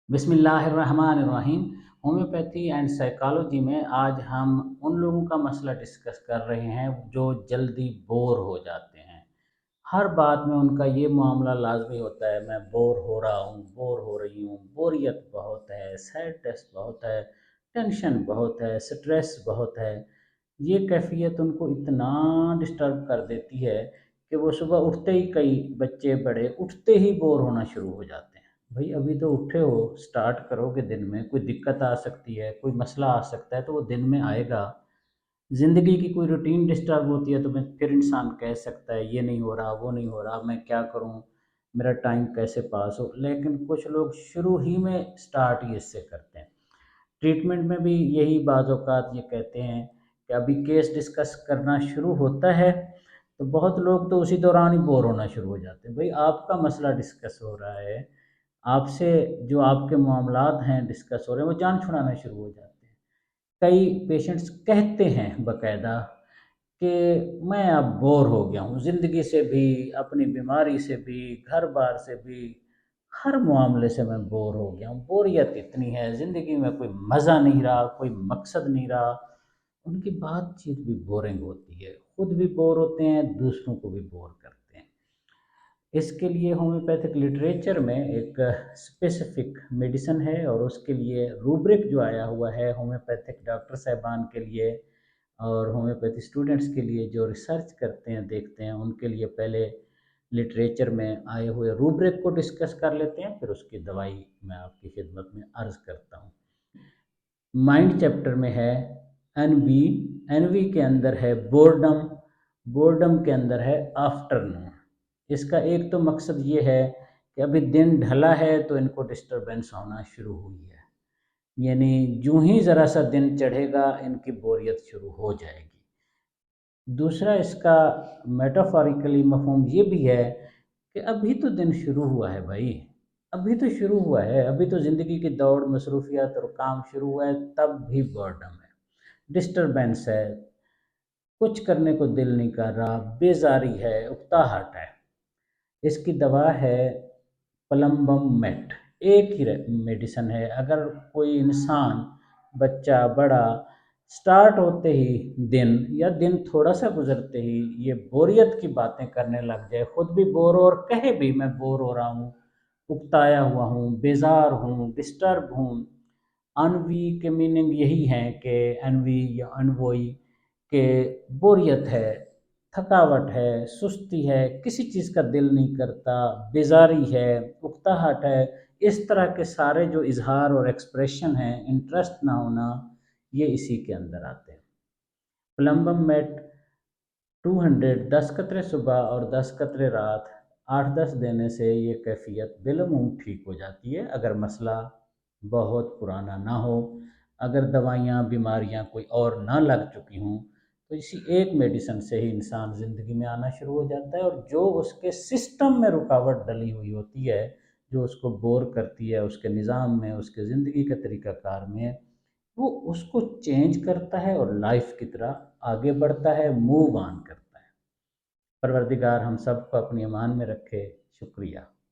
बिस्मिल्लाहिर्रहमानिर्रहीम। Homeopathy and psychology में आज हम उन लोगों का मसला डिस्कस कर रहे हैं जो जल्दी बोर हो जाते हैं। हर बात में उनका ये मामला लाजमी होता है, मैं बोर हो रहा हूँ, बोर हो रही हूँ, बोरियत बहुत है, सैडनेस बहुत है, टेंशन बहुत है, स्ट्रेस बहुत है। ये कैफियत उनको इतना डिस्टर्ब कर देती है कि वो सुबह उठते ही, कई बच्चे बड़े उठते ही बोर होना शुरू हो जाते हैं। भाई अभी तो उठे हो, स्टार्ट करोगे दिन में, कोई दिक्कत आ सकती है, कोई मसला आ सकता है तो वो दिन में आएगा। ज़िंदगी की कोई रूटीन डिस्टर्ब होती है तो मैं फिर इंसान कह सकता है ये नहीं हो रहा, वो नहीं हो रहा, मैं क्या करूं, मेरा टाइम कैसे पास हो। लेकिन कुछ लोग शुरू ही में स्टार्ट ही इससे करते हैं। ट्रीटमेंट में भी यही बाज़ औक़ात ये कहते हैं कि अभी केस डिस्कस करना शुरू होता है तो बहुत लोग तो उसी दौरान ही बोर होना शुरू हो जाते हैं। भाई आपका मसला डिस्कस हो रहा है, आपसे जो आपके मामलात हैं डिस्कस हो रहे हैं, वो जान छुड़ाना शुरू हो जाते हैं। कई पेशेंट्स कहते हैं बाकायदा कि मैं अब बोर हो गया हूँ ज़िंदगी से भी, अपनी बीमारी से भी, घर बार से भी, हर मामले से मैं बोर हो गया हूँ। बोरियत इतनी है, ज़िंदगी में कोई मज़ा नहीं रहा, कोई मकसद नहीं रहा। उनकी बातचीत भी बोरिंग होती है, खुद भी बोर होते हैं, दूसरों को भी बोर करते हैं। इसके लिए होम्योपैथिक लिटरेचर में एक स्पेसिफिक मेडिसिन है और उसके लिए रूब्रिक जो आया हुआ है होम्योपैथिक डॉक्टर साहबान के लिए और होम्योपैथी स्टूडेंट्स के लिए जो रिसर्च करते हैं, देखते हैं, उनके लिए पहले लिटरेचर में आए हुए रूब्रिक को डिस्कस कर लेते हैं, फिर उसकी दवाई मैं आपकी खिदमत में अर्ज़ करता हूँ। माइंड चैप्टर में है एनवी, एनवी के अंदर है बोर्डम, बोर्डम के अंदर है आफ्टरनून। इसका एक तो मकसद ये है कि अभी दिन ढला है तो इनको डिस्टरबेंस होना शुरू हुई है, यानी यूं ही ज़रा सा दिन चढ़ेगा इनकी बोरियत शुरू हो जाएगी। दूसरा इसका मेटाफोरिकली मफहूम ये भी है कि अभी तो दिन शुरू हुआ है भाई, अभी तो शुरू हुआ है, अभी तो ज़िंदगी की दौड़, मसरूफियत और काम शुरू हुआ है, तब भी बॉर्डम है, डिस्टरबेंस है, कुछ करने को दिल नहीं कर रहा, बेजारी है, उकताहट है। इसकी दवा है प्लम्बम मेट। एक ही मेडिसिन है। अगर कोई इंसान, बच्चा, बड़ा, स्टार्ट होते ही दिन या दिन थोड़ा सा गुजरते ही ये बोरियत की बातें करने लग जाए, खुद भी बोर हो और कहे भी मैं बोर हो रहा हूँ, उकताया हुआ हूँ, बेजार हूँ, डिस्टर्ब हूँ। अनवी के मीनिंग यही है कि अनवी या अनवोई के बोरियत है, थकावट है, सुस्ती है, किसी चीज़ का दिल नहीं करता, बेजारी है, उकताहट है। इस तरह के सारे जो इजहार और एक्सप्रेशन हैं, इंटरेस्ट ना होना, ये इसी के अंदर आते हैं। प्लम्बम मेट 200 10 कतरे सुबह और 10 कतरे रात 8-10 देने से ये कैफियत बिलमूम ठीक हो जाती है, अगर मसला बहुत पुराना ना हो, अगर दवाइयाँ, बीमारियाँ कोई और ना लग चुकी हों, तो इसी एक मेडिसिन से ही इंसान ज़िंदगी में आना शुरू हो जाता है। और जो उसके सिस्टम में रुकावट डली हुई होती है, जो उसको बोर करती है, उसके निज़ाम में, उसके ज़िंदगी के तरीक़ाकार में, वो उसको चेंज करता है और लाइफ की तरह आगे बढ़ता है, मूव ऑन करता है। परवरदिगार हम सबको अपनी अमान में रखे। शुक्रिया।